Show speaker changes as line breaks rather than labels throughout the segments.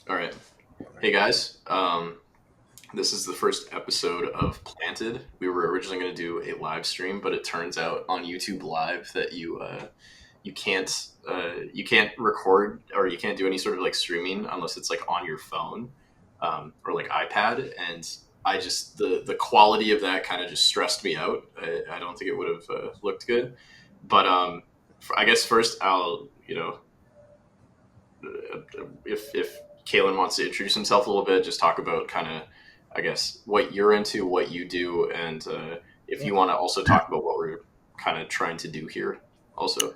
All right. Hey guys. This is the first episode of Planted. We were originally going to do a live stream, but it turns out on YouTube Live that you can't record or you can't do any sort of like streaming unless it's like on your phone or like iPad. And the quality of that kind of just stressed me out. I don't think it would have looked good. But I guess first I'll if Kalen wants to introduce himself a little bit, just talk about kind of, I guess, what you're into, what you do, and if
Yeah.
you want to also talk about what we're kind of trying to do here, also.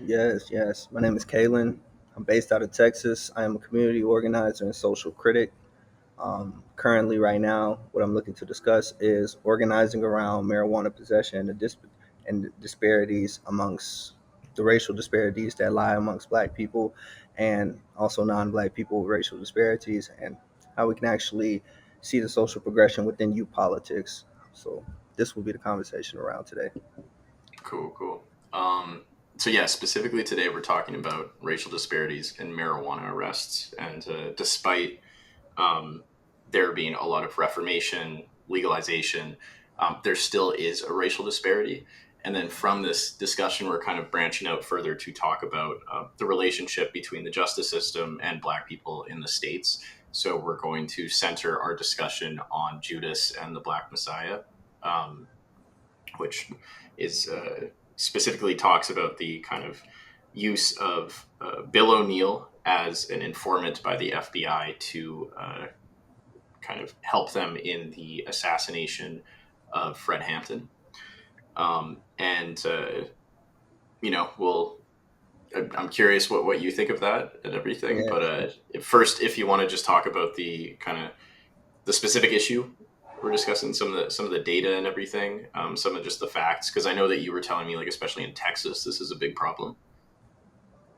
Yes, yes. My name is Kalen. I'm based out of Texas. I am a community organizer and social critic. Currently, right now, what I'm looking to discuss is organizing around marijuana possession and the disparities amongst the racial disparities that lie amongst Black people and also non-Black people with racial disparities, and how we can actually see the social progression within youth politics. So, this will be the conversation around today.
Cool, cool. So yeah, specifically today we're talking about racial disparities in marijuana arrests, and despite um, there being a lot of reformation, legalization, there still is a racial disparity. And then from this discussion, we're kind of branching out further to talk about the relationship between the justice system and Black people in the States. So we're going to center our discussion on Judas and the Black Messiah, um, which is specifically talks about the kind of use of Bill O'Neill as an informant by the FBI to kind of help them in the assassination of Fred Hampton. And we'll. I'm curious what you think of that and everything.
Yeah.
But first, if you want to just talk about the kind of the specific issue we're discussing, some of the data and everything, some of just the facts, because I know that you were telling me, like, especially in Texas, this is a big problem.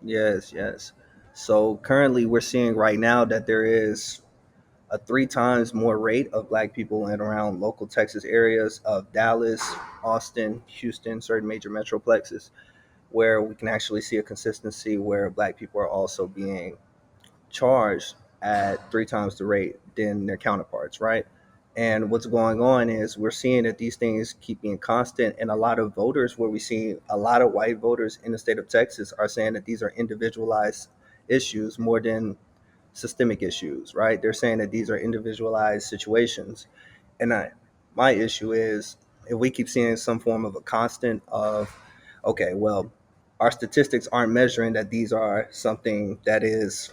Yes, yes. So currently, we're seeing right now that there is a three times more rate of Black people in around local Texas areas of Dallas, Austin, Houston, certain major metroplexes, where we can actually see a consistency where Black people are also being charged at three times the rate than their counterparts, right? And what's going on is we're seeing that these things keep being constant, and a lot of voters, where we see a lot of white voters in the state of Texas, are saying that these are individualized issues more than systemic issues, right? They're saying that these are individualized situations. And my issue is if we keep seeing some form of a constant of, okay, well, our statistics aren't measuring that these are something that is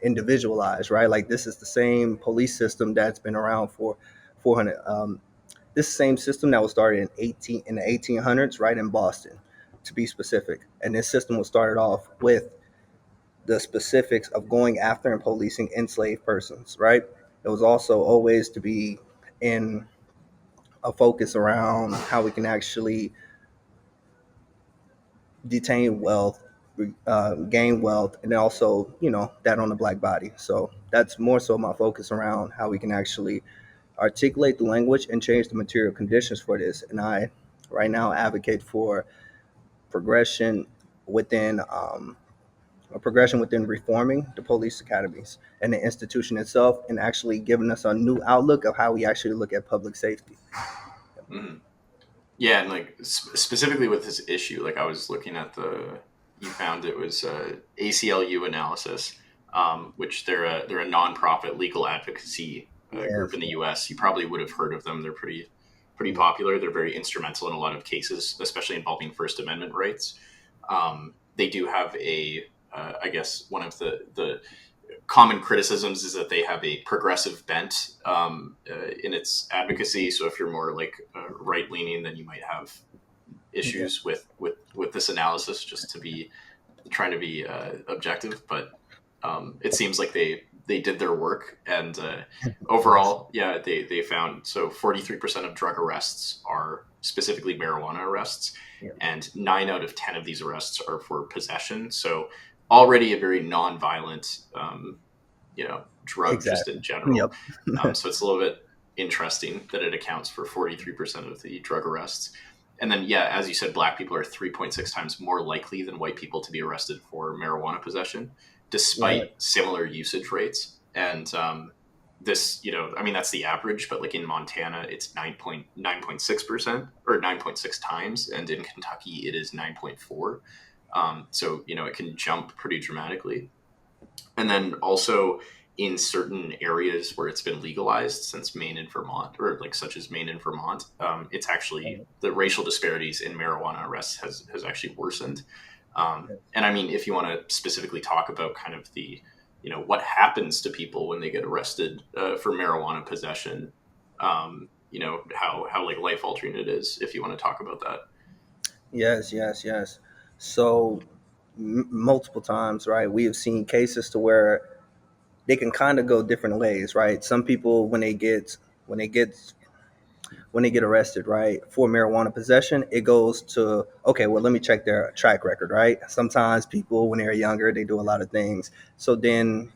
individualized, right? Like this is the same police system that's been around for 400. This same system that was started in the 1800s, right, in Boston, to be specific. And this system was started off with the specifics of going after and policing enslaved persons, right? It was also always to be in a focus around how we can actually detain wealth, gain wealth, and also, that on the Black body. So that's more so my focus around how we can actually articulate the language and change the material conditions for this. And I, right now, advocate for progression within a progression within reforming the police academies and the institution itself, and actually giving us a new outlook of how we actually look at public safety.
Mhm. Yeah, and like specifically with this issue, like I was looking at you found it was ACLU analysis, which they're a nonprofit legal advocacy group
Yes.
in the U.S. You probably would have heard of them. They're pretty popular. They're very instrumental in a lot of cases, especially involving First Amendment rights. They do have I guess one of the common criticisms is that they have a progressive bent in its advocacy. So if you're more like right leaning, then you might have
Yeah.
issues with this analysis. Just to be trying to be objective, but it seems like they did their work, and
Yes.
overall, yeah, they found so 43% of drug arrests are specifically marijuana arrests,
Yeah.
and 9 out of 10 of these arrests are for possession. So already a very non-violent, drug just in
Exactly.
general.
Yep.
So it's a little bit interesting that it accounts for 43% of the drug arrests. And then, yeah, as you said, black people are 3.6 times more likely than white people to be arrested for marijuana possession,
Right.
despite similar usage rates. And this, I mean, that's the average, but like in Montana, it's 9.6% or 9.6 times, and in Kentucky, it is 9.4. So it can jump pretty dramatically. And then also in certain areas where it's been legalized, since Maine and Vermont, or like such as Maine and Vermont, it's actually the racial disparities in marijuana arrests has actually worsened. And I mean, if you want to specifically talk about kind of the, what happens to people when they get arrested for marijuana possession, how like life altering it is, if you want to talk about that.
Yes, yes, yes. So multiple times, right? We have seen cases to where they can kind of go different ways, right? Some people when they get when they get arrested, right, for marijuana possession, it goes to, okay, well, let me check their track record, right? Sometimes people when they're younger, they do a lot of things. So then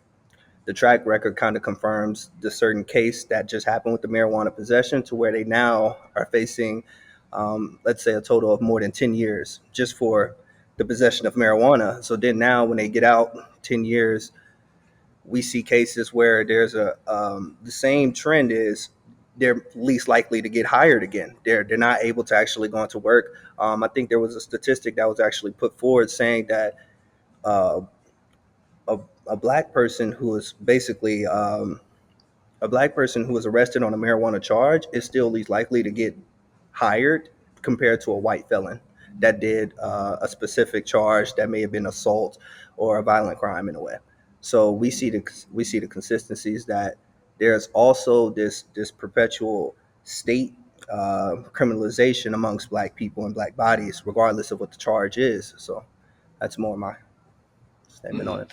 the track record kind of confirms the certain case that just happened with the marijuana possession to where they now are facing, let's say, a total of more than 10 years just for the possession of marijuana. So then now when they get out 10 years, we see cases where there's the same trend is they're least likely to get hired again. They're not able to actually go into work. I think there was a statistic that was actually put forward saying that uh, a, a black person who is basically a black person who is arrested on a marijuana charge is still least likely to get hired compared to a white felon that did a specific charge that may have been assault or a violent crime in a way. So we see the consistencies that there's also this perpetual state criminalization amongst black people and black bodies, regardless of what the charge is. So that's more my statement
Mm-hmm.
on it.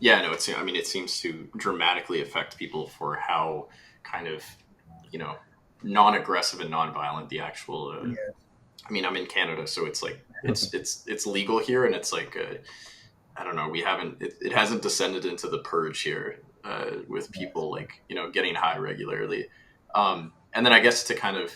Yeah, no, I mean, it seems to dramatically affect people for how kind of, you know, non-aggressive and non-violent the actual.
Yeah.
I mean, I'm in Canada, so it's like it's legal here, and it's like I don't know. We haven't it hasn't descended into the purge here with people like getting high regularly. And then I guess to kind of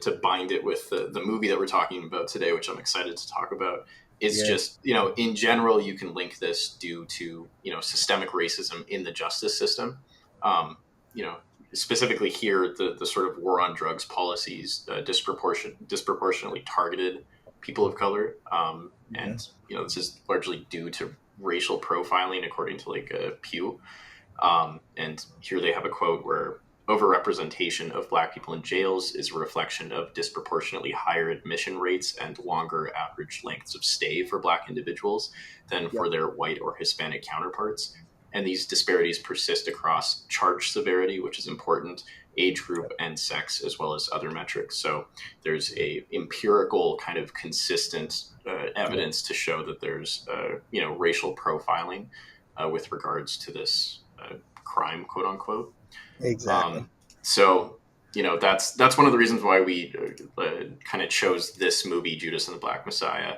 to bind it with the movie that we're talking about today, which I'm excited to talk about, is
Yes.
just, in general, you can link this due to, systemic racism in the justice system. Um, you know, Specifically here, the sort of war on drugs policies disproportionately targeted people of color.
Yeah.
And, this is largely due to racial profiling, according to like Pew. And here they have a quote where overrepresentation of Black people in jails is a reflection of disproportionately higher admission rates and longer average lengths of stay for Black individuals than
Yep.
for their white or Hispanic counterparts. And these disparities persist across charge severity, which is important, age group, and sex, as well as other metrics. So there's a empirical kind of consistent
Yep.
evidence to show that there's racial profiling with regards to this crime, quote unquote.
Exactly.
Um, so that's one of the reasons why we kind of chose this movie, Judas and the Black Messiah.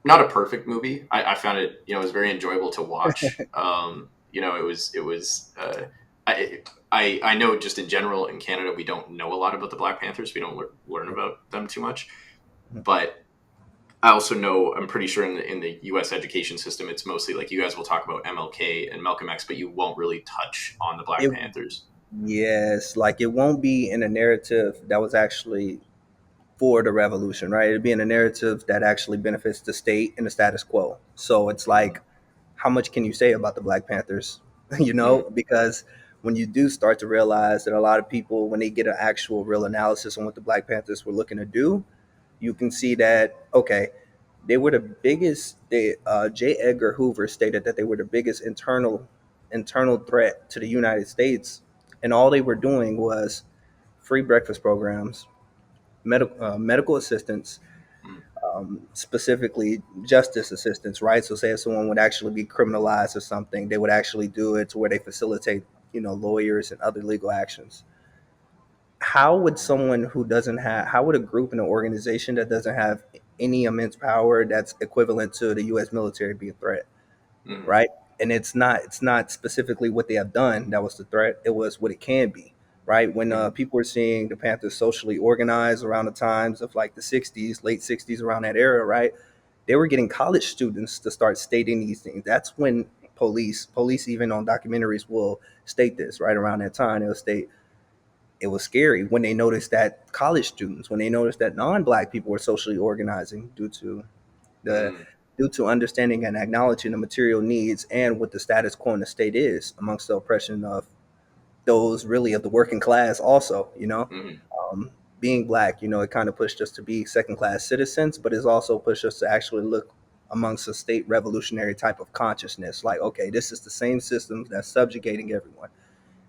Not a perfect movie. I found it, it was very enjoyable to watch. It was. I know just in general in Canada we don't know a lot about the Black Panthers. We don't learn about them too much, but I also know, I'm pretty sure in the U.S. education system, it's mostly like you guys will talk about MLK and Malcolm X, but you won't really touch on the Black
It
Panthers.
Yes, like it won't be in a narrative that was actually for the revolution, right? It'd be in a narrative that actually benefits the state and the status quo. So it's
Mm-hmm.
like, how much can you say about the Black Panthers?
Mm-hmm.
Because when you do start to realize that a lot of people, when they get an actual real analysis on what the Black Panthers were looking to do, you can see that, okay, they were the biggest. J. Edgar Hoover stated that they were the biggest internal threat to the United States, and all they were doing was free breakfast programs, medical assistance, specifically justice assistance, right? So, say if someone would actually be criminalized or something, they would actually do it to where they facilitate, lawyers and other legal actions. How would someone who doesn't have, how would a group and an organization that doesn't have any immense power that's equivalent to the U.S. military be a threat?
Mm-hmm.
Right? And it's not specifically what they have done that was the threat. It was what it can be. Right? When
Mm-hmm.
people were seeing the Panthers socially organized around the times of like the '60s, late '60s, around that era, right? They were getting college students to start stating these things. That's when Police even on documentaries will state this right around that time. They'll state it was scary when they noticed that college students, when they noticed that non-black people were socially organizing the
Mm,
due to understanding and acknowledging the material needs and what the status quo in the state is amongst the oppression of those really of the working class also,
mm,
um, being black, it kind of pushed us to be second class citizens, but it's also pushed us to actually look amongst a state revolutionary type of consciousness, like, okay, this is the same systems that's subjugating everyone.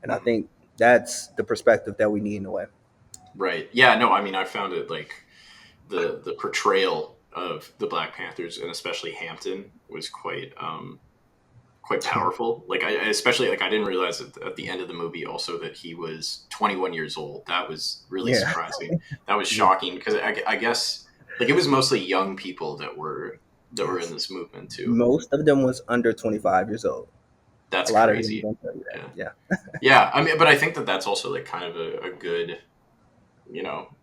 And I
mm.
think that's the perspective that we need in a way.
Right. Yeah. No. I mean, I found it like the portrayal of the Black Panthers and especially Hampton was quite powerful. Like I especially like I didn't realize at the end of the movie also that he was 21 years old. That was really
Yeah.
surprising. That was
Yeah.
shocking because I guess like it was mostly young people that were in
Yes.
this movement too.
Most of them was under 25 years old. A
That's
lot of them
crazy.
don't tell you that.
Yeah.
Yeah.
Yeah. I mean, but I think that that's also like kind of a good,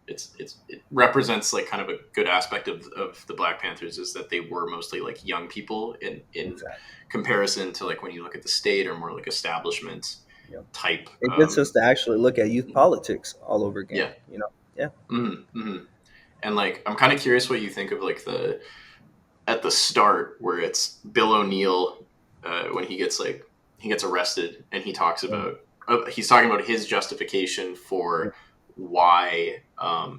it represents like kind of a good aspect of the Black Panthers is that they were mostly like young people in
Exactly.
comparison to like when you look at the state or more like establishment
Yeah.
type.
It gets us to actually look at youth politics all over again.
Yeah.
Yeah.
Hmm. And like I'm kind of curious what you think of like the at the start where it's Bill O'Neill when he gets arrested and he talks
Yeah.
about he's talking about his justification
Yeah.
for why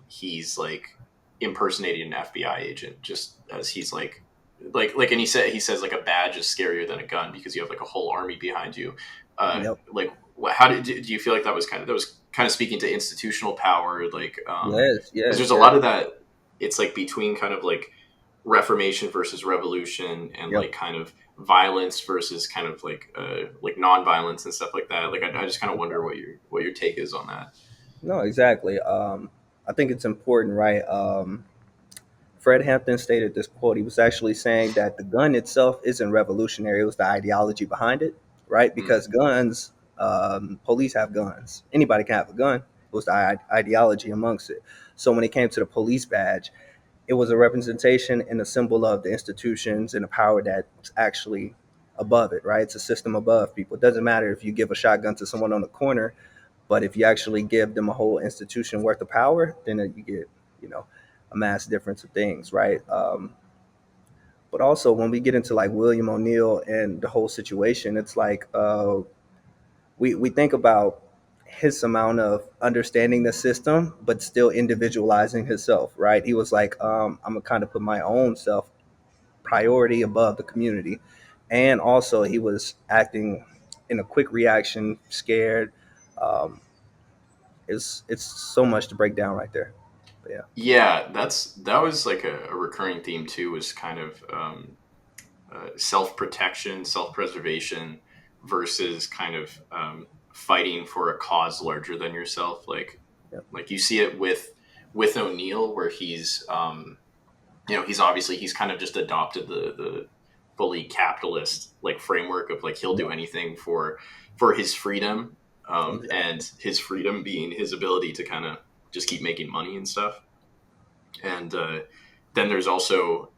he's like impersonating an FBI agent just as he's like and he says like a badge is scarier than a gun because you have like a whole army behind you.
Yep.
Like how do you feel like that was kind of speaking to institutional power like
Yes.
because
Yes.
there's a
Yes.
lot of that it's like between kind of like reformation versus revolution and
Yep.
like kind of violence versus kind of like non-violence and stuff like that like I just kind of wonder what your take is on that.
No, exactly. I think it's important, right? Fred Hampton stated this quote. He was actually saying that the gun itself isn't revolutionary. It was the ideology behind it, right?
Mm,
Because guns, police have guns. Anybody can have a gun. It was the ideology amongst it. So when it came to the police badge, it was a representation and a symbol of the institutions and the power that's actually above it, right? It's a system above people. It doesn't matter if you give a shotgun to someone on the corner, but if you actually give them a whole institution worth of power, then you get, you know, a mass difference of things, right? But also when we get into like William O'Neill and the whole situation, it's like we think about his amount of understanding the system, but still individualizing himself, right? He was like, I'm gonna kind of put my own self priority above the community. And also he was acting in a quick reaction, scared. Um, it's so much to break down right there. But yeah,
yeah, that was like a recurring theme too was kind of self-protection self-preservation versus kind of fighting for a cause larger than yourself
yeah,
like you see it with O'Neill where he's he's obviously he's kind of just adopted the fully capitalist like framework of like he'll
yeah,
do anything for his freedom
exactly.
and his freedom being his ability to kind of just keep making money and stuff and then there's also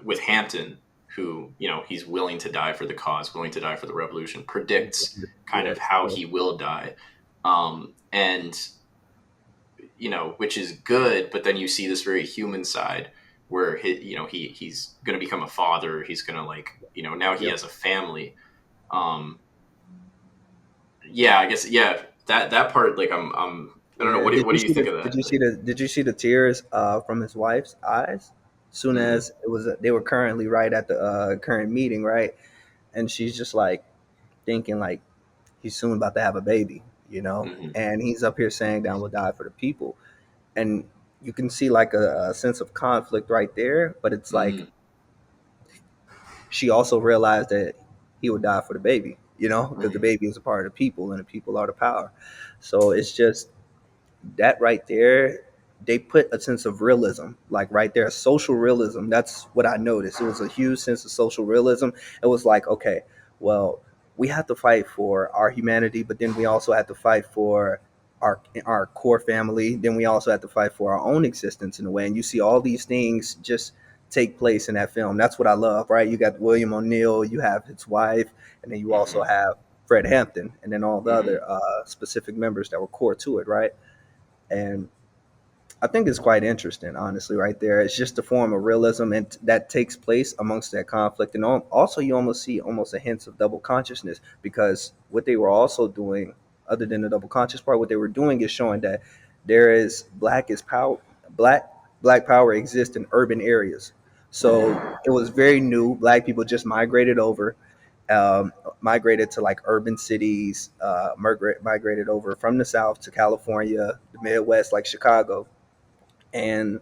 with Hampton who he's willing to die for the cause willing to die for the revolution predicts kind of
Yes,
how
yes,
he will die and which is good, but then you see this very human side where he's going to become a father. He's going to like, now he
yep.
has a family. Um, yeah, I guess, yeah, that part, like, I don't know.
Yeah.
What do you think of
Did
that?
you see the Did you see the tears from his wife's eyes? Soon
Mm,
as it was, they were currently right at the current meeting, right? And she's just like thinking like he's soon about to have a baby,
mm,
and he's up here saying that I will die for the people, and you can see like a sense of conflict right there. But it's like
mm,
she also realized that he would die for the baby, because the
mm,
baby is a part of the people and the people are the power. So it's just that right there, they put a sense of realism, like right there, social realism. That's what I noticed. It was a huge sense of social realism. It was like, okay, well, we have to fight for our humanity, but then we also have to fight for our core family. Then we also have to fight for our own existence in a way. And you see all these things just take place in that film. That's what I love, right? You got William O'Neill, you have his wife, and then you also
Mm-hmm.
have Fred Hampton, and then all the
Mm-hmm.
other specific members that were core to it, right? And I think it's quite interesting, honestly, right there. It's just a form of realism, and that takes place amongst that conflict. And also, you almost see almost a hint of double consciousness because what they were also doing, other than the double conscious part, what they were doing is showing that there is black is power, black black power exists in urban areas. So
Mm-hmm.
it was very new. Black people just migrated over, um, migrated to like urban cities, migrated over from the South to California, the Midwest, like Chicago, and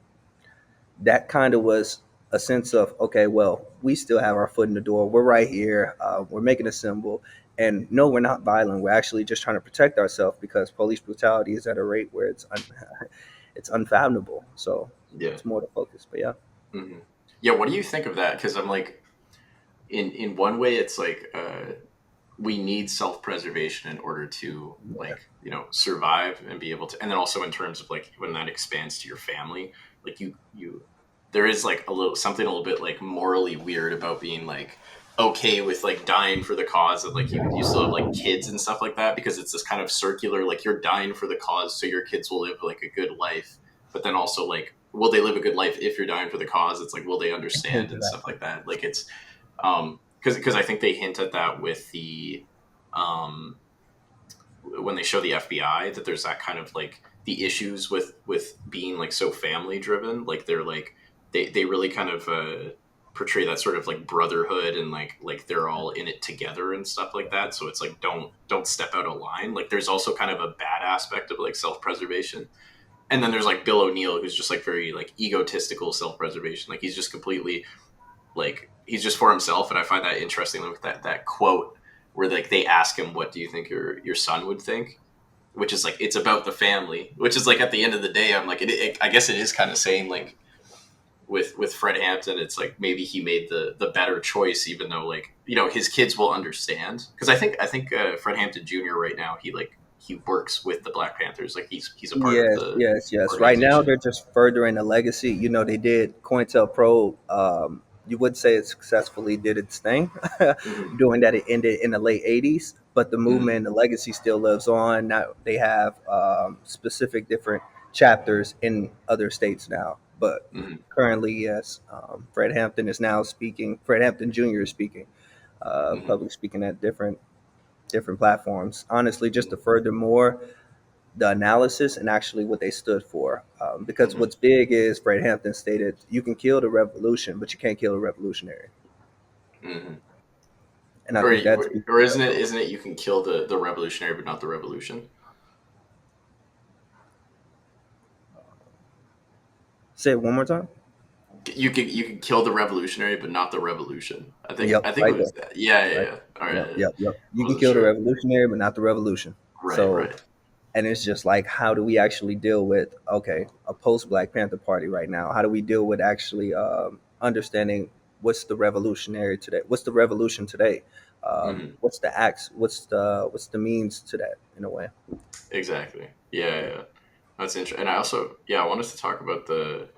that kind of was a sense of, okay, well, we still have our foot in the door, we're right here, we're making a symbol, and no, we're not violent, we're actually just trying to protect ourselves because police brutality is at a rate where it's unfathomable. So
Yeah.
it's more the focus, but yeah.
Mm-hmm. Yeah. What do you think of that? Because I'm like, in one way, it's like we need self preservation in order to like survive and be able to, and then also in terms of like when that expands to your family, like you there is like a little something a little bit like morally weird about being like okay with like dying for the cause of like you still have like kids and stuff like that because it's this kind of circular like you're dying for the cause so your kids will live like a good life, but then also like will they live a good life if you're dying for the cause? It's like will they understand and stuff
Exactly.
like that, like it's because I think they hint at that with the um, when they show the FBI that there's that kind of like the issues with being like so family driven. Like they're like they really kind of portray that sort of like brotherhood and like they're all in it together and stuff like that. So it's like don't step out of line. Like there's also kind of a bad aspect of like self preservation. And then there's like Bill O'Neill, who's just like very like egotistical self preservation. Like he's just completely like he's just for himself, and I find that interesting. Like that quote where like they ask him, "What do you think your son would think?" Which is like it's about the family. Which is like at the end of the day, I'm like, I guess it is kind of saying like with Fred Hampton, it's like maybe he made the better choice, even though like his kids will understand. Because I think Fred Hampton Jr. right now he works with the Black Panthers. Like he's a part of
Yes,
the
yes, yes. Right now,
organization.
they're just furthering the legacy. They did COINTELPRO. You would say it successfully did its thing,
Mm-hmm.
doing that. It ended in the late '80s, but the
Mm-hmm.
movement, the legacy still lives on. Now they have specific different chapters in other states now, but
Mm-hmm.
currently, yes, Fred Hampton is now speaking. Fred Hampton Jr. is speaking,
Mm-hmm.
public speaking at different platforms. Honestly, just to
Mm-hmm.
furthermore the analysis and actually what they stood for. Because
Mm-hmm.
what's big is Fred Hampton stated, you can kill the revolution, but you can't kill a revolutionary.
Mm-hmm.
And I
Or
think that speaks
or
for itself.
isn't it you can kill the revolutionary but not the revolution?
Say it one more time.
You can kill the revolutionary but not the revolution. I
Yep,
think it
right there.
was that. Yeah, yeah,
Right.
yeah. All right,
Yep, yep, yep.
I
You can
wasn't
kill the
sure.
revolutionary, but not the revolution.
Right,
So,
right.
and it's just like, how do we actually deal with, okay, a post Black Panther Party right now? How do we deal with actually understanding what's the revolutionary today? What's the revolution today?
Hmm.
What's the acts? What's the means to that in a way?
Exactly. Yeah, yeah,
Yeah.
yeah. That's interesting. And I also, yeah, I want us to talk about the.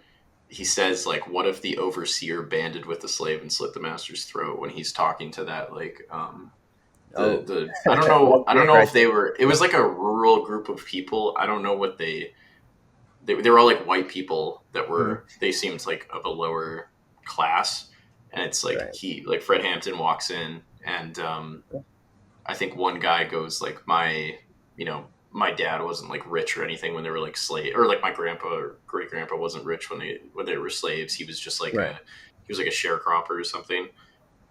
He says like, what if the overseer banded with the slave and slit the master's throat when he's talking to that like
Oh,
the
that's
I don't
big
know
right
if they
there.
were. It was like a rural group of people. I don't know what they were all like white people that
Mm,
were they seemed like of a lower class, and it's like
right.
he like Fred Hampton walks in and I think one guy goes like my dad wasn't like rich or anything when they were like slave, or like my grandpa or great grandpa wasn't rich when they were slaves. He was just like
Right.
he was like a sharecropper or something.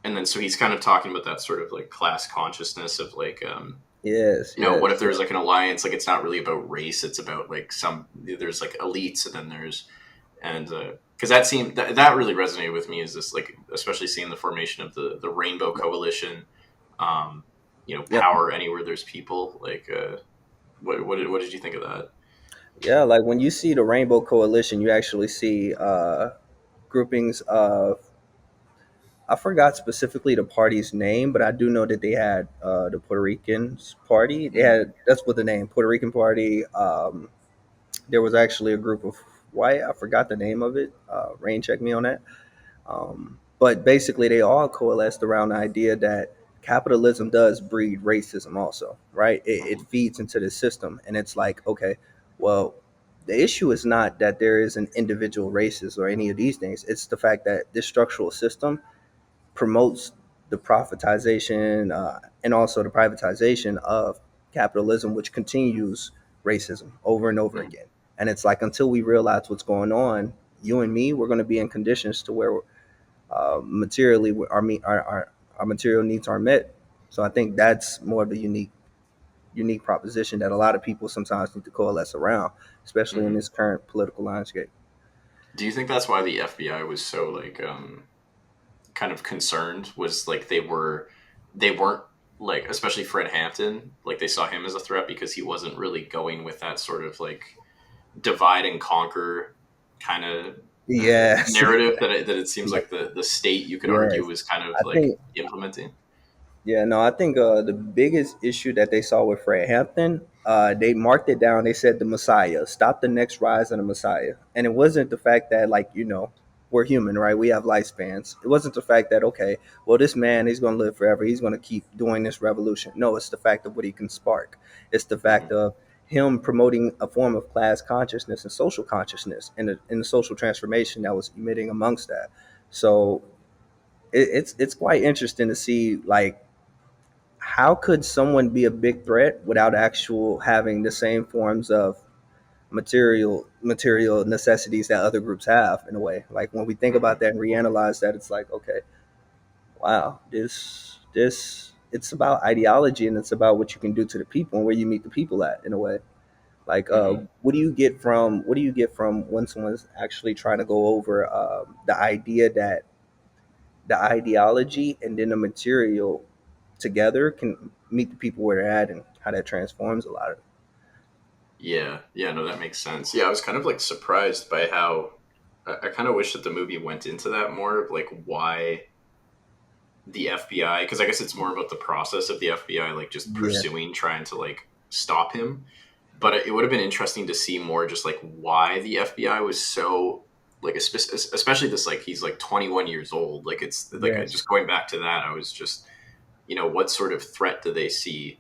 And then so he's kind of talking about that sort of like class consciousness of like
Yes.
what if
Yes.
there's like an alliance, like it's not really about race, it's about like there's like elites and then there's and because that seemed that really resonated with me, is this like especially seeing the formation of the rainbow coalition, um
Yep.
power anywhere there's people, like what did you think of that?
Yeah. Like when you see the Rainbow Coalition, you actually see groupings of, I forgot specifically the party's name, but I do know that they had the Puerto Ricans party. They
Mm-hmm.
had, that's what the name, Puerto Rican party. There was actually a group of white. I forgot the name of it. Rain check me on that. But basically, they all coalesced around the idea that capitalism does breed racism, also, right? It
Hmm.
feeds into the system. And it's like, okay, well, the issue is not that there is an individual racist or any of these things. It's the fact that this structural system promotes the profitization and also the privatization of capitalism, which continues racism over and over
Hmm.
again. And it's like until we realize what's going on, you and me, we're going to be in conditions to where materially our material needs are met. So I think that's more of a unique proposition that a lot of people sometimes need to coalesce around, especially in
Hmm.
this current political landscape.
Do you think that's why the FBI was so like kind of concerned? Was like they weren't like, especially Fred Hampton, like they saw him as a threat because he wasn't really going with that sort of like divide and conquer kind of
Yes,
narrative that it seems
yes,
like the state, you could argue,
yes.
was kind of
I
like
think
implementing.
Yeah, no, I think the biggest issue that they saw with Fred Hampton, they marked it down. They said the Messiah, stop the next rise of the Messiah. And it wasn't the fact that, like, we're human, right? We have lifespans. It wasn't the fact that, okay, well, this man, he's going to live forever. He's going to keep doing this revolution. No, it's the fact of what he can spark. It's the fact
Hmm.
of him promoting a form of class consciousness and social consciousness and the social transformation that was emitting amongst that. So it's quite interesting to see, like, how could someone be a big threat without actual having the same forms of material necessities that other groups have, in a way? Like, when we think about
Hmm.
that and reanalyze that, it's like, okay, wow, this it's about ideology, and it's about what you can do to the people and where you meet the people at, in a way. Like,
Hmm.
what do you get from when someone's actually trying to go over the idea that the ideology and then the material together can meet the people where they're at, and how that transforms a lot of
Yeah, yeah, no, that makes sense. Yeah, I was kind of like surprised by how I kind of wish that the movie went into that more of like why the FBI, because I guess it's more about the process of the FBI, like just
yeah,
pursuing, trying to like stop him. But it would have been interesting to see more just like why the FBI was so like, especially this, like he's like 21 years old. Like it's like
yes,
just going back to that, I was just, what sort of threat do they see?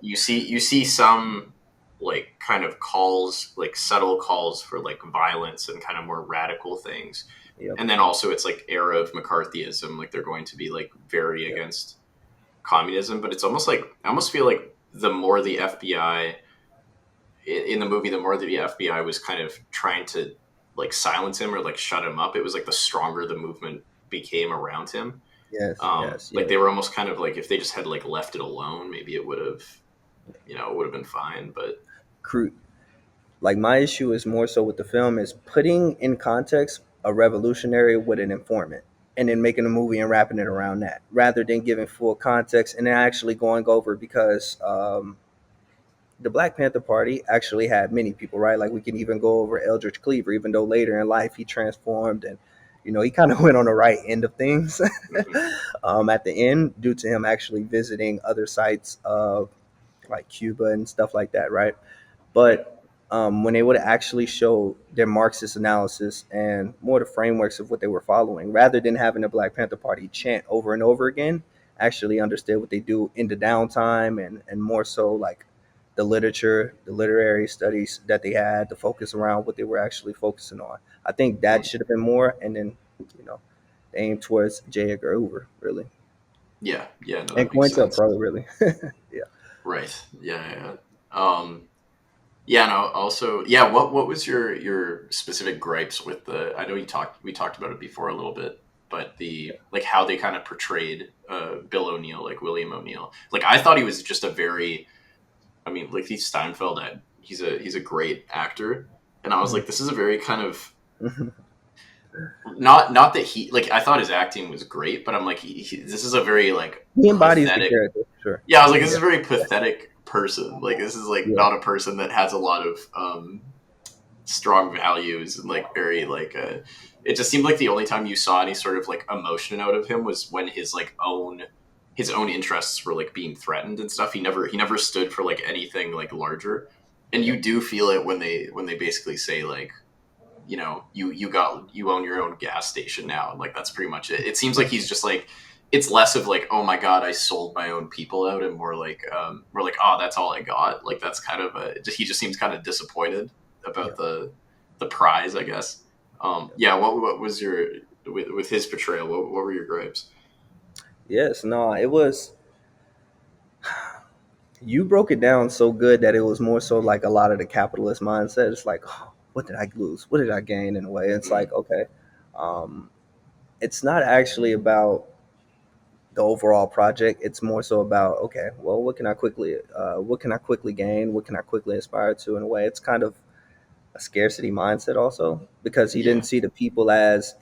You see some like kind of calls, like subtle calls for like violence and kind of more radical things,
yep,
and then also it's like era of McCarthyism, like they're going to be like very
yep,
against communism. But it's almost like I almost feel like the more the FBI in the movie, the more the FBI was kind of trying to like silence him or like shut him up, it was like the stronger the movement became around him.
yes, yes,
Like
yes.
they were almost kind of like if they just had like left it alone, maybe it would have been fine. But
Cru- like, my issue is more so with the film is putting in context a revolutionary with an informant, and then making a movie and wrapping it around that, rather than giving full context and then actually going over, because the Black Panther Party actually had many people, right? Like, we can even go over Eldridge Cleaver, even though later in life he transformed, and he kind of went on the right end of things
mhm,
at the end, due to him actually visiting other sites of like Cuba and stuff like that, right?
right,
But when they would actually show their Marxist analysis and more the frameworks of what they were following, rather than having the Black Panther Party chant over and over again, actually understood what they do in the downtime, and more so like the literature, the literary studies that they had, to focus around what they were actually focusing on. I think that
mhm.
should have been more, and then you know, aim towards J. Edgar Hoover, really,
Yeah, yeah, no,
and
that makes sense.
COINTELPRO, really. Yeah.
Right, yeah, yeah. Yeah, no. Also, yeah. What was your specific gripes with the? I know we talked about it before a little bit, but the like how they kind of portrayed Bill O'Neill, like William O'Neill. Like I thought he was just a very, I mean, like he's Steinfeld. He's a great actor, and I was like, this is a very kind of not that he like. I thought his acting was great, but I'm like, this is a very like
He embodies the
pathetic.
character, for sure.
Yeah, I was like, this is
Yeah,
a very pathetic person. Like this is like
yeah,
not a person that has a lot of strong values and like very like it just seemed like the only time you saw any sort of like emotion out of him was when his own interests were like being threatened and stuff. He never stood for like anything like larger. And
yeah,
you do feel it when they basically say like you own your own gas station now, and like that's pretty much it. It seems like
Yeah.
he's just like, it's less of like, oh my god, I sold my own people out, and more like, oh, that's all I got. Like that's kind of he just seems kind of disappointed
Yeah.
about the prize, I guess. Yeah, what was your with his portrayal? What were your gripes?
Yes. No, it was. You broke it down so good that it was more so like a lot of the capitalist mindset. It's like, oh, what did I lose? What did I gain? In a way, it's like,
Mm,
okay, um, it's not actually about the overall project. It's more so about, okay, well, what can I quickly gain? What can I quickly aspire to? In a way, it's kind of a scarcity mindset also, because
yeah.
he didn't see the people as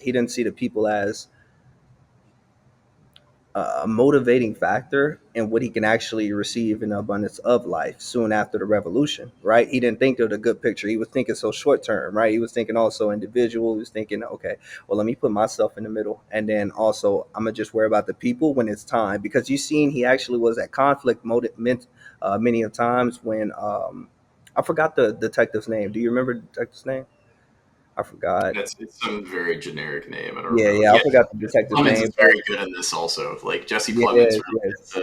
a motivating factor in what he can actually receive in the abundance of life soon after the revolution, right? He didn't think of the good picture. He was thinking so short term, right? He was thinking also individual. He was thinking, okay, well, let me put myself in the middle. And then also, I'm going to just worry about the people when it's time. Because you've seen he actually was at conflict many of times when, I forgot the detective's name. Do you remember the detective's name? I forgot.
It's some very generic name. I don't
Yeah,
remember.
yeah, I
Yeah,
forgot the detective's
Clemens is
name, but
very good in this also. Like Jesse Plemons
yes,
really
yes.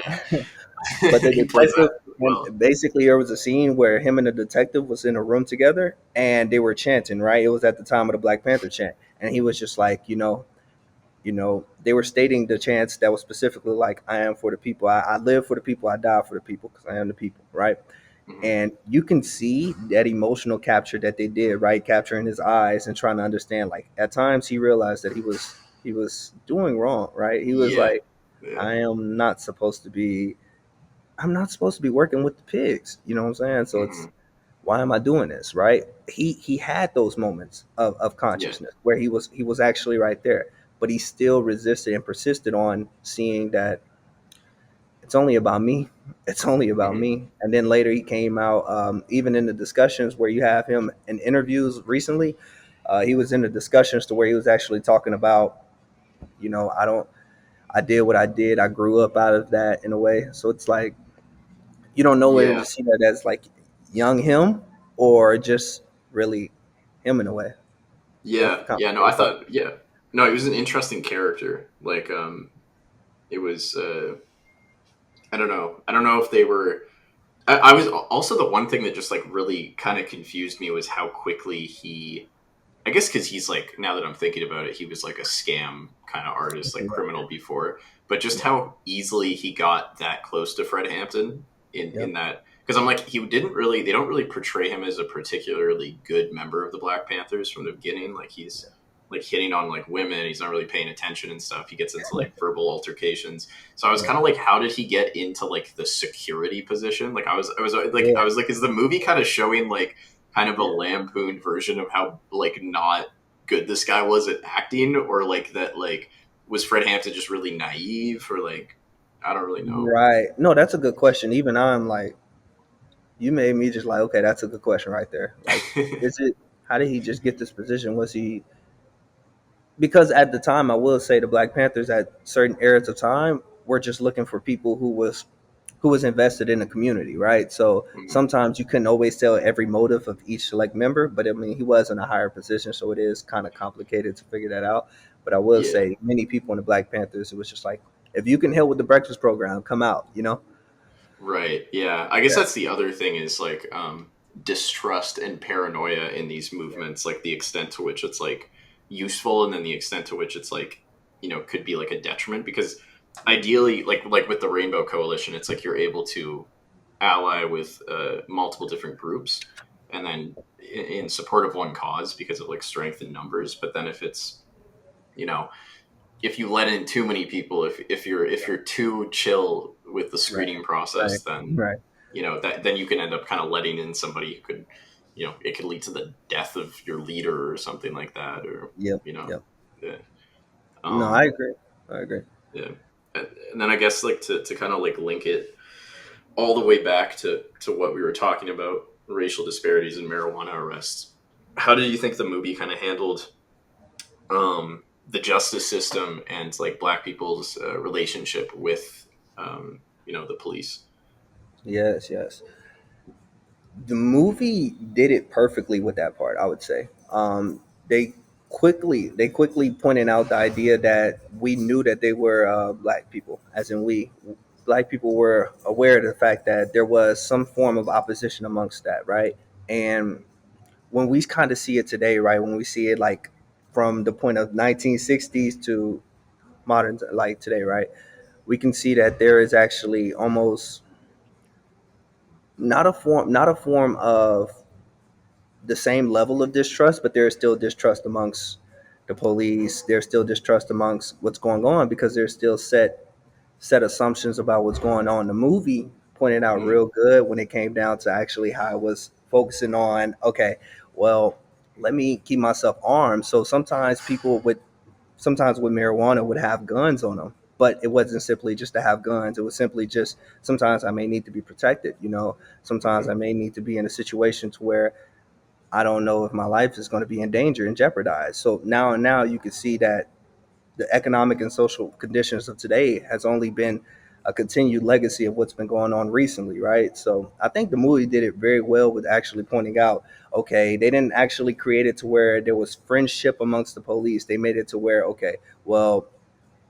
But
gets
the
he plays that
detective,
really well.
and basically, there was a scene where him and the detective was in a room together, and they were chanting. Right, it was at the time of the Black Panther chant, and he was just like, they were stating the chants that was specifically like, "I am for the people. I live for the people. I die for the people because I am the people." Right,
Hmm.
and you can see that emotional capture that they did. Right, capturing his eyes and trying to understand. Like at times, he realized that he was doing wrong. Right, he was
Yeah,
like,
yeah.
"I am not supposed to be." I'm not supposed to be working with the pigs. You know what I'm saying? So it's,
Hmm.
why am I doing this? Right? He had those moments of
Yeah,
consciousness where he was actually right there, but he still resisted and persisted on seeing that it's only about me. It's only about
hmm.
me. And then later he came out, even in the discussions where you have him in interviews recently, he was in the discussions to where he was actually talking about, I don't, I did what I did. I grew up out of that in a way. So it's like, you don't know whether
Yeah,
to see that as like young him or just really him in a way. Both
yeah, yeah. No, I
complicated parts.
thought, yeah, no, he was an interesting character. Like, it was. I don't know if they were. I was also the one thing that just like really kind of confused me was how quickly he. I guess because he's like, now that I'm thinking about it, he was like a scam kind of artist, like
Right.
criminal before, but just
Yep.
how easily he got that close to Fred Hampton in
Yep.
that, because I'm like, they don't really portray him as a particularly good member of the Black Panthers from the beginning. Like he's like hitting on like women, he's not really paying attention and stuff. He gets into like verbal altercations. So I was
Right.
kind of like, how did he get into like the security position? Like
Yeah.
I was like, is the movie kind of showing like kind of a
Yeah.
lampooned version of how like not good this guy was at acting, or like that like was Fred Hampton just really naive, or like I don't really know.
Right. No, that's a good question. Even I'm like, you made me just like, okay, that's a good question right there. Like, is it, how did he just get this position? Was he, because at the time, I will say the Black Panthers at certain eras of time were just looking for people who was invested in the community, right? So
Mhm.
sometimes you couldn't always tell every motive of each select member, but I mean, he was in a higher position, so it is kind of complicated to figure that out. But I will
Yeah.
say, many people in the Black Panthers, it was just like, if you can help with the breakfast program, come out.
Right. Yeah. I guess
Yeah,
that's the other thing is like distrust and paranoia in these
yeah,
movements, like the extent to which it's like useful, and then the extent to which it's like, could be like a detriment, because ideally like with the Rainbow Coalition, it's like you're able to ally with multiple different groups, and then in support of one cause because of like strength in numbers. But then if it's, you know if you let in too many people, if you're too chill with the
right,
screening
right,
process, then
right.
that then you can end up kind of letting in somebody who could, it could lead to the death of your leader or something like that, or
Yep,
you know
yep.
yeah.
No, I
um
agree. I agree.
yeah. And then I guess like to kind of like link it all the way back to what we were talking about, racial disparities in marijuana arrests. How do you think the movie kind of handled the justice system and like black people's relationship with the police?
Yes, yes. The movie did it perfectly with that part, I would say. they they quickly pointed out the idea that we knew that they were black people, as in we black people were aware of the fact that there was some form of opposition amongst that, right? And when we kind of see it today, right, when we see it like from the point of 1960s to modern, like today, right, we can see that there is actually almost not a form of the same level of distrust, but there is still distrust amongst the police. There's still distrust amongst what's going on because there's still set assumptions about what's going on. The movie pointed out
Mm,
real good when it came down to actually how it was focusing on, okay, well, let me keep myself armed. So sometimes with marijuana would have guns on them, but it wasn't simply just to have guns. It was simply just sometimes I may need to be protected. Sometimes I
mhm.
may need to be in a situation to where I don't know if my life is going to be in danger and jeopardized. So now you can see that the economic and social conditions of today has only been a continued legacy of what's been going on recently, right? So I think the movie did it very well with actually pointing out, okay, they didn't actually create it to where there was friendship amongst the police. They made it to where, okay, well,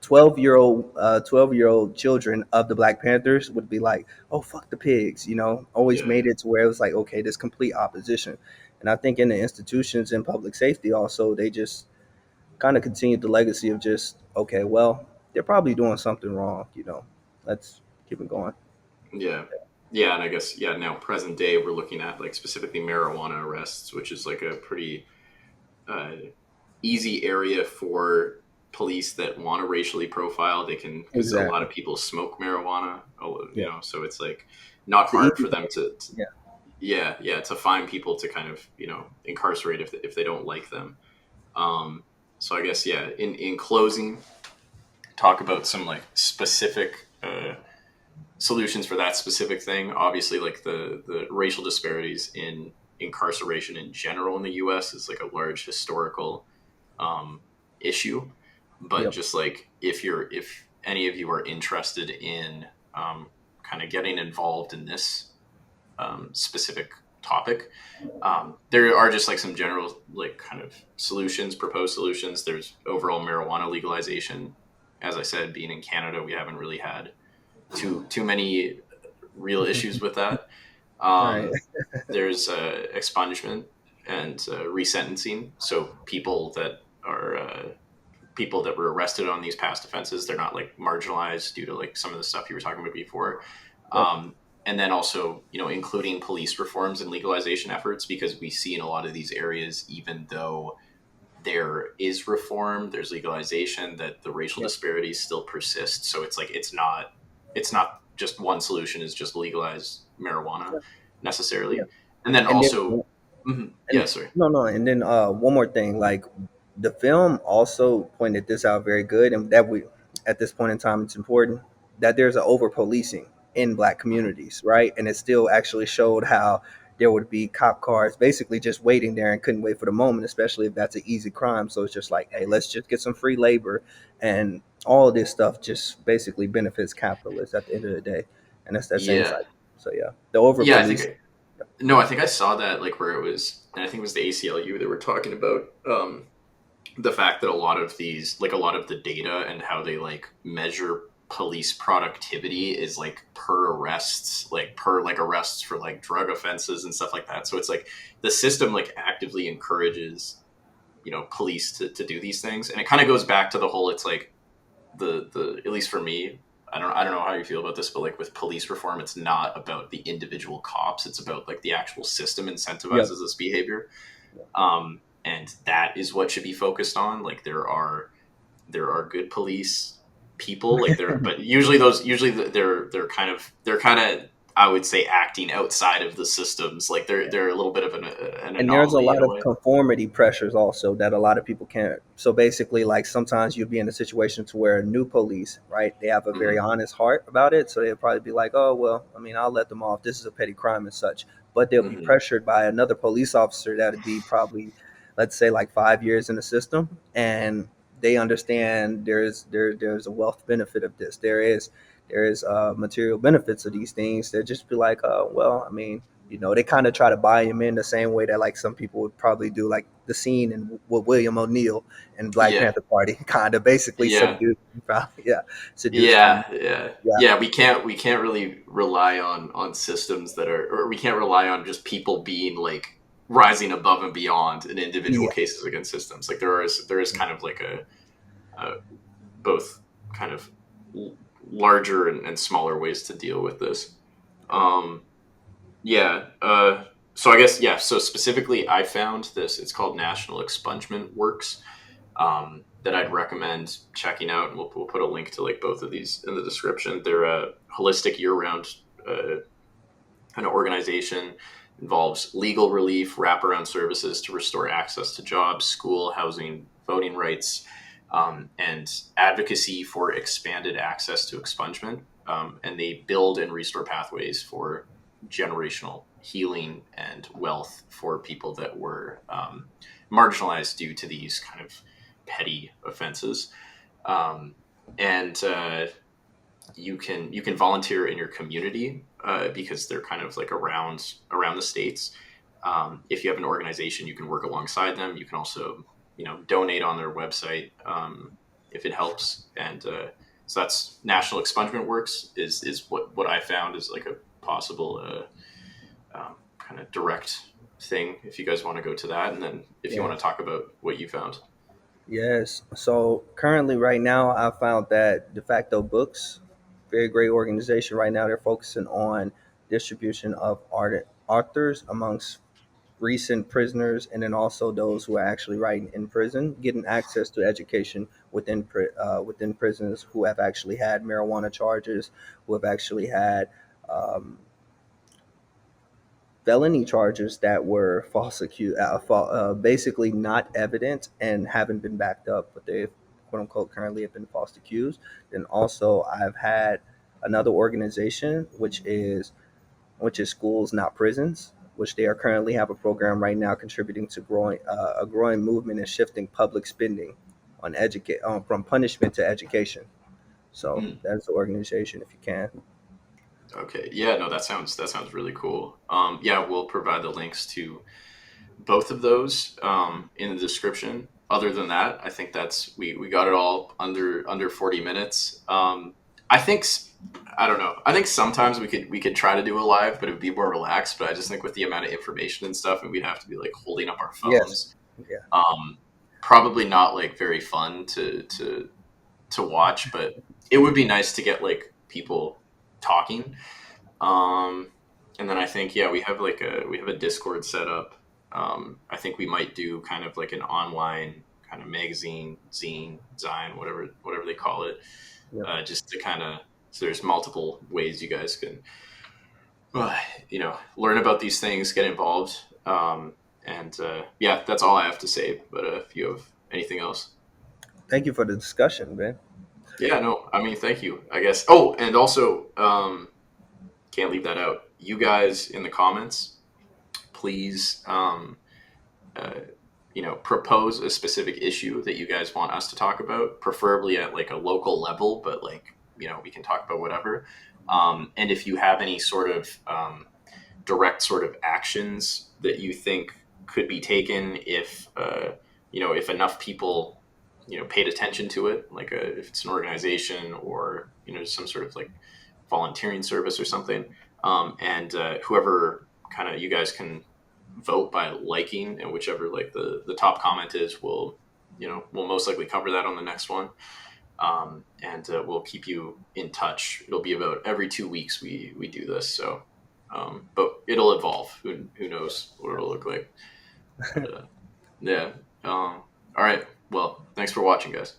12-year old children of the Black Panthers would be like, oh, fuck the pigs, always
Yeah,
made it to where it was like, okay, this complete opposition. And I think in the institutions in public safety also, they just kind of continued the legacy of just, okay, well, they're probably doing something wrong, let's keep it going.
yeah, yeah. And I guess yeah. Now, present day, we're looking at like specifically marijuana arrests, which is like a pretty uh, easy area for police that want to racially profile. They can because a lot
Exactly.
of people smoke marijuana,
Yeah.
so it's like not
It's the
hard
easy
for them
way.
to
Yeah.
yeah, to find people to kind of incarcerate if they don't like them. Um, so I guess yeah. In closing, talk about some like specific solutions for that specific thing. Obviously, like the racial disparities in incarceration in general in the U.S. is like a large historical um, issue. But
Yep.
just like if any of you are interested in kind of getting involved in this specific topic, there are just like some general like kind of solutions, proposed solutions. There's overall marijuana legalization. As I said, being in Canada, we haven't really had too many real issues with that.
Right.
There's expungement and resentencing. So people that were arrested on these past offenses, they're not like marginalized due to like some of the stuff you were talking about before.
Yep.
And then also, including police reforms and legalization efforts, because we see in a lot of these areas, even though there is reform, there's legalization, that the racial
Yep.
disparities still persist. So it's like it's not just one solution is just legalize marijuana necessarily.
Yep.
And then
And then
also, mhm,
And
yeah, sorry.
no, no, and then one more thing, like the film also pointed this out very good, and that we at this point in time it's important that there's an over policing in black
Mhm.
communities, right? And it still actually showed how there would be cop cars basically just waiting there and couldn't wait for the moment, especially if that's an easy crime. So it's just like, hey, let's just get some free labor, and all of this stuff just basically benefits capitalists at the end of the day, and that's that same
Yeah,
cycle. So yeah, the over
yeah.
police.
No, I think I saw that like where it was, and I think it was the ACLU that were talking about the fact that a lot of these, like a lot of the data and how they like measure police productivity is like per arrests, like per like arrests for like drug offenses and stuff like that. So it's like the system like actively encourages police to do these things, and it kind of goes back to the whole. It's like the at least for me, I don't know how you feel about this, but like with police reform, it's not about the individual cops. It's about like the actual system
Yep.
incentivizes this behavior, and that is what should be focused on. Like there are good police people, like there, but usually they're kind of I would say acting outside of the systems. Like they're a little bit of an
And there's a
anomaly in
lot
a
of
way.
conformity pressures also that a lot of people can't. So basically, like sometimes you'll be in a situation to where new police, right? They have a very
Hmm.
honest heart about it, so they'll probably be like, "Oh well, I mean, I'll let them off. This is a petty crime and such." But they'll be
Hmm.
pressured by another police officer that'd be probably, let's say, like 5 years in the system, and they understand there's a wealth benefit of this. there is material benefits of these things, they'll just be like, well, I mean, they kind of try to buy him in the same way that like some people would probably do, like the scene in with William O'Neill and Black
Yeah,
Panther Party, kind of basically
yeah,
subdue, probably, yeah, seduce
yeah,
them.
yeah,
Yeah,
yeah. We can't really rely on systems that are, or we can't rely on just people being like rising above and beyond in individual
yeah,
cases against systems. Like there is kind of like a both kind of larger and smaller ways to deal with this. Um, yeah. So I guess yeah. So specifically, I found this. It's called National Expungement Works. That I'd recommend checking out, and we'll put a link to like both of these in the description. They're a holistic year-round uh, kind of organization. Involves legal relief, wraparound services to restore access to jobs, school, housing, voting rights, and advocacy for expanded access to expungement. And they build and restore pathways for generational healing and wealth for people that were marginalized due to these kind of petty offenses. Um, and you can volunteer in your community because they're kind of like around the states. If you have an organization, you can work alongside them. You can also donate on their website if it helps. And so that's National Expungement Works is what I found is like a possible kind of direct thing if you guys want to go to that, and then if you want
yes.
to talk about what you found.
Yes. So currently, right now, I found that De facto Books, very great organization. Right now, they're focusing on distribution of authors amongst recent prisoners, and then also those who are actually writing in prison, getting access to education within prisons who have actually had marijuana charges, who have actually had um, felony charges that were basically not evident and haven't been backed up, but they quote unquote currently have been false accused. Then also I've had another organization which is Schools Not Prisons, which they are currently have a program right now contributing to growing a growing movement and shifting public spending on educate from punishment to education. So
Hmm.
that's the organization if you can.
Okay. Yeah. No, that sounds really cool. Yeah, we'll provide the links to both of those in the description. Other than that, I think that's we got it all under 40 minutes. I think I don't know. I think sometimes we could try to do a live, but it would be more relaxed. But I just think with the amount of information and stuff, and we'd have to be like holding up our
Yes.
phones.
Yeah.
Um, Probably not like very fun to watch, but it would be nice to get like people talking. Um, and then I think yeah, we have a Discord set up. I think we might do kind of like an online kind of magazine, zine, zine, whatever they call it,
Yep.
just to kind of so there's multiple ways you guys can uh, learn about these things, get involved. And yeah, that's all I have to say. But if you have anything else.
Thank you for the discussion, man.
Yeah, no, I mean, thank you, I guess. Oh, and also, can't leave that out. You guys in the comments, please, uh, propose a specific issue that you guys want us to talk about, preferably at like a local level, but like, we can talk about whatever. And if you have any sort of direct sort of actions that you think could be taken if enough people paid attention to it, like if it's an organization or some sort of like volunteering service or something, and whoever kind of you guys can vote by liking, and whichever like the top comment is will we'll most likely cover that on the next one. And we'll keep you in touch. It'll be about every 2 weeks we do this. So, but it'll evolve. Who knows what it'll look like? But yeah. All right. Well, thanks for watching, guys.